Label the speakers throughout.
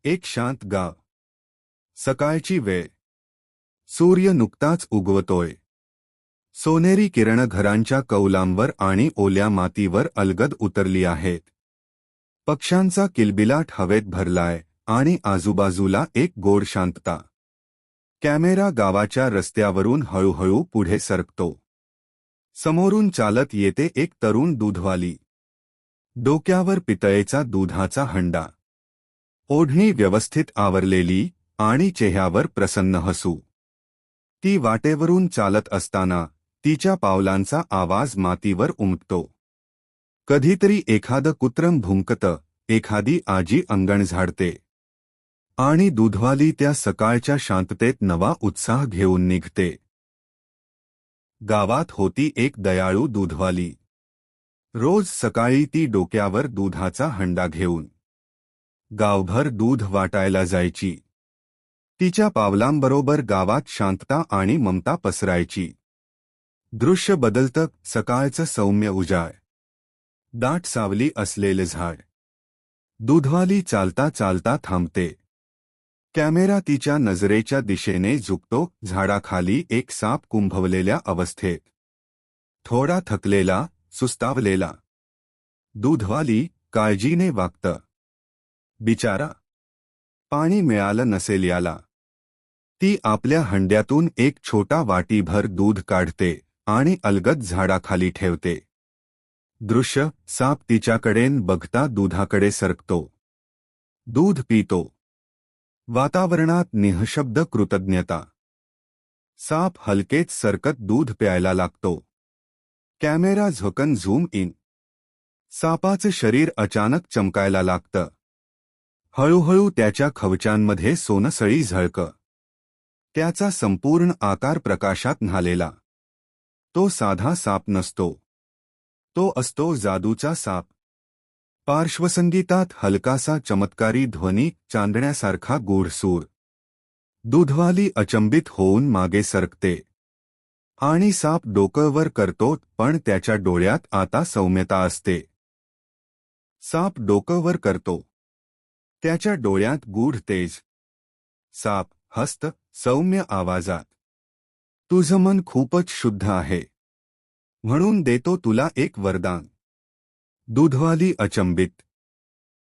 Speaker 1: एक शांत गाव. सकाळची वेळ. सूर्य नुकताच उगवतोय. सोनेरी किरण घरांच्या कौलांवर आणि ओल्या मातीवर अलगद उतरली आहेत. पक्ष्यांचा किलबिलाट हवेत भरलाय आणि आजूबाजूला एक गोड शांतता. कॅमेरा गावाच्या रस्त्यावरून हळूहळू पुढे सरकतो. समोरून चालत येते एक तरुण दूधवाली. डोक्यावर पितळेचा दुधाचा हंडा. ओढणी व्यवस्थित आवरलेली आणि चेहऱ्यावर प्रसन्न हसू. ती वाटेवरून चालत असताना तिच्या पावलांचा आवाज मातीवर उमटतो. कधीतरी एखादं कुत्रम भुंकतं, एखादी आजी अंगण झाडते. आणि दूधवाली त्या सकाळच्या शांततेत नवा उत्साह घेऊन निघते. गावात होती एक दयाळू दूधवाली. रोज सकाळी ती डोक्यावर दुधाचा हंडा घेऊन गावभर दूध वाटायला जायची. तिच्या पावलांबरोबर गावात शांतता आणि ममता पसरायची. दृश्य बदलतं. सकाळचं सौम्य उजाळ. दाट सावली असलेले झाड. दूधवाली चालता चालता थांबते. कॅमेरा तिच्या नजरेच्या दिशेने झुकतो. झाडाखाली एक साप कुंभवलेल्या अवस्थेत. थोडा थकलेला, सुस्तावलेला. दूधवाली काळजीने वागतं. बिचारा, पाणी मिळालं नसेल याला. ती आपल्या हंड्यातून एक छोटा वाटीभर दूध काढते आणि अलगद झाडाखाली ठेवते. दृश्य. साप तिच्याकडेन बघता दुधाकडे सरकतो. दूध पितो. वातावरणात निःशब्द कृतज्ञता. साप हलकेच सरकत दूध प्यायला लागतो. कॅमेरा झोकन झूम इन. सापाचं शरीर अचानक चमकायला लागतं. हळूहळू त्याच्या खवच्यांमध्ये सोनसळी झळकं. त्याचा संपूर्ण आकार प्रकाशात न्हालेला. तो साधा साप नसतो. तो असतो जादूचा साप. पार्श्वसंगीतात हलकासा चमत्कारी ध्वनी, चांदण्यासारखा गूढ सूर. दूधवाली अचंबित होऊन मागे सरकते. आणि साप डोकं वर करतो, पण त्याच्या डोळ्यात आता सौम्यता असते. साप डोकं वर करतो. त्याच्या डोळ्यात गूढ तेज. साप हसत सौम्य आवाजात. तुझं मन खूपच शुद्ध आहे. म्हणून देतो तुला एक वरदान. दूधवाली अचंबित.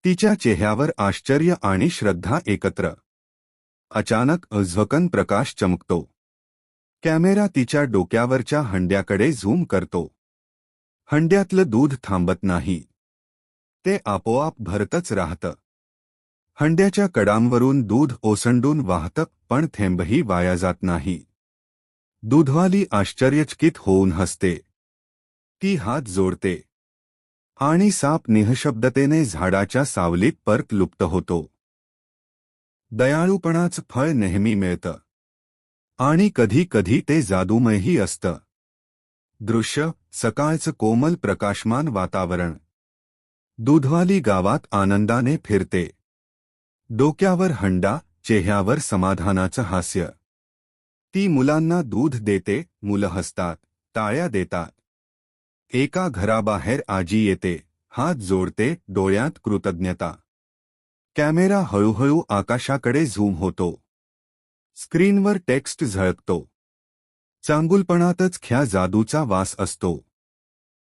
Speaker 1: तिच्या चेहऱ्यावर आश्चर्य आणि श्रद्धा एकत्र. अचानक झकन प्रकाश चमकतो. कॅमेरा तिच्या डोक्यावरच्या हंड्याकडे झूम करतो. हंड्यातलं दूध थांबत नाही. ते आपोआप भरतच राहतं. हंड्याच्या कडांवरून दूध ओसंडून वाहतं, पण थेंबही वाया जात नाही. दूधवाली आश्चर्यचकित होऊन हसते. ती हात जोडते. आणि साप निःशब्दतेने झाडाच्या सावलीत परत लुप्त होतो. दयाळूपणाचं फळ नेहमी मिळतं. आणि कधी कधी ते जादूमयही असतं. दृश्य. सकाळचं कोमल प्रकाशमान वातावरण. दूधवाली गावात आनंदाने फिरते. डोक्यावर हंडा, चेहऱ्यावर समाधानाचं हास्य. ती मुलांना दूध देते. मुलं हसतात, टाळ्या देतात. एका घराबाहेर आजी येते, हात जोडते, डोळ्यात कृतज्ञता. कॅमेरा हळूहळू आकाशाकडे झूम होतो. स्क्रीनवर टेक्स्ट झळकतो. चांगुलपणातच ख्या जादूचा वास असतो.